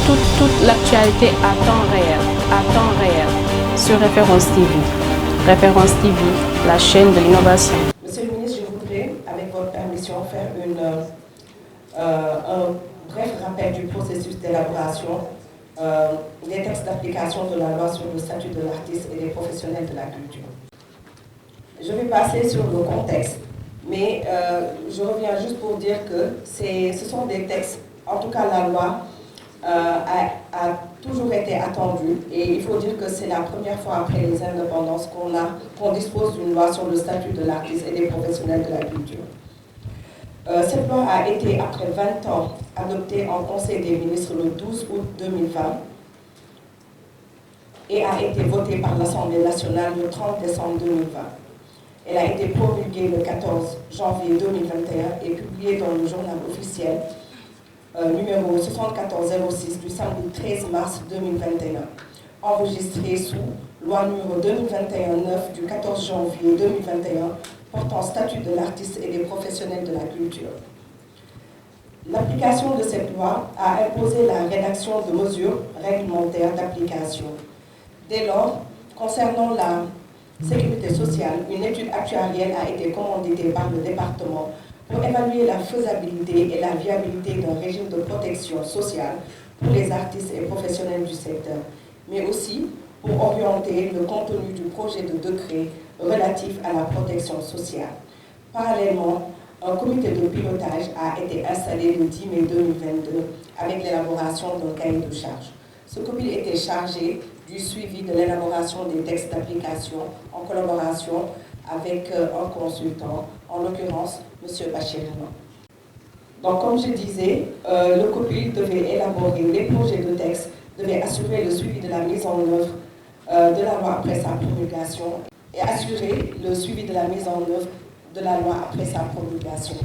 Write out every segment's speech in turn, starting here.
toute l'actualité à temps réel, sur Référence TV. Référence TV, la chaîne de l'innovation. Monsieur le ministre, je voudrais, avec votre permission, faire un bref rappel du processus d'élaboration des textes d'application de la loi sur le statut de l'artiste et des professionnels de la culture. Je vais passer sur le contexte, mais je reviens juste pour dire que ce sont des textes, en tout cas la loi a toujours été attendue, et il faut dire que c'est la première fois après les indépendances qu'on dispose d'une loi sur le statut de l'artiste et des professionnels de la culture. Cette loi a été, après 20 ans, adoptée en Conseil des ministres le 12 août 2020 et a été votée par l'Assemblée nationale le 30 décembre 2020. Elle a été promulguée le 14 janvier 2021 et publiée dans le journal officiel numéro 7406 du samedi 13 mars 2021, enregistrée sous loi numéro 2021-9 du 14 janvier 2021 portant statut de l'artiste et des professionnels de la culture. L'application de cette loi a imposé la rédaction de mesures réglementaires d'application. Dès lors, concernant la sécurité sociale, une étude actuarielle a été commanditée par le département pour évaluer la faisabilité et la viabilité d'un régime de protection sociale pour les artistes et professionnels du secteur, mais aussi pour orienter le contenu du projet de décret relatif à la protection sociale. Parallèlement, un comité de pilotage a été installé le 10 mai 2022 avec l'élaboration d'un cahier de charges. Ce comité était chargé du suivi de l'élaboration des textes d'application en collaboration avec un consultant, en l'occurrence M. Bachirano. Donc, comme je disais, le comité devait élaborer les projets de texte, devait assurer le suivi de la mise en œuvre de la loi après sa promulgation et assurer le suivi de la mise en œuvre de la loi après sa promulgation.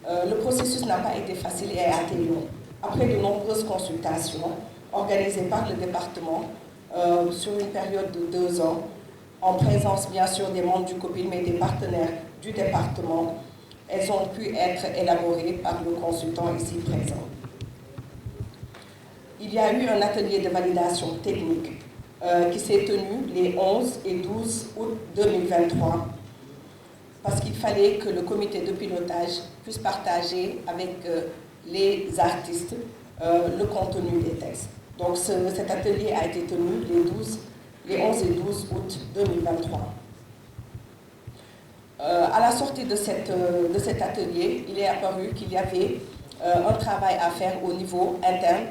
Le processus n'a pas été facile et a été long. Après de nombreuses consultations organisées par le département sur une période de 2 ans, en présence bien sûr des membres du COPIL, mais des partenaires du département, elles ont pu être élaborées par le consultant ici présent. Il y a eu un atelier de validation technique qui s'est tenu les 11 et 12 août 2023, parce qu'il fallait que le comité de pilotage puisse partager avec les artistes le contenu des textes. Donc cet atelier a été tenu les 11 et 12 août 2023. À la sortie de cet atelier, il est apparu qu'il y avait un travail à faire au niveau interne,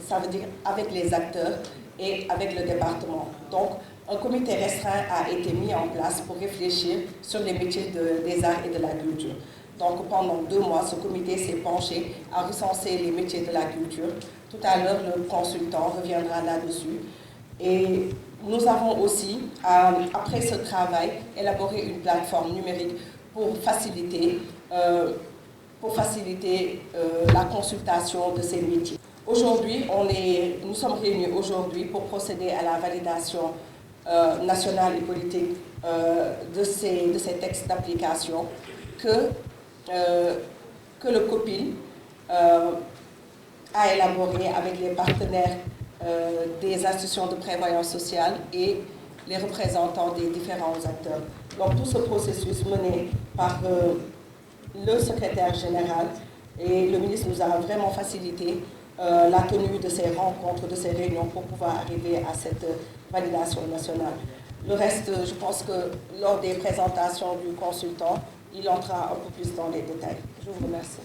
ça veut dire avec les acteurs et avec le département. Donc, un comité restreint a été mis en place pour réfléchir sur les métiers des arts et de la culture. Donc, pendant 2 mois, ce comité s'est penché à recenser les métiers de la culture. Tout à l'heure, le consultant reviendra là-dessus. Et nous avons aussi, après ce travail, élaboré une plateforme numérique pour faciliter la consultation de ces métiers. Aujourd'hui, nous sommes réunis aujourd'hui pour procéder à la validation nationale et politique de ces textes d'application que le COPIL a élaboré avec les partenaires des institutions de prévoyance sociale et les représentants des différents acteurs. Donc tout ce processus mené par le secrétaire général, et le ministre nous a vraiment facilité la tenue de ces rencontres, de ces réunions pour pouvoir arriver à cette validation nationale. Le reste, je pense que lors des présentations du consultant, il entrera un peu plus dans les détails. Je vous remercie.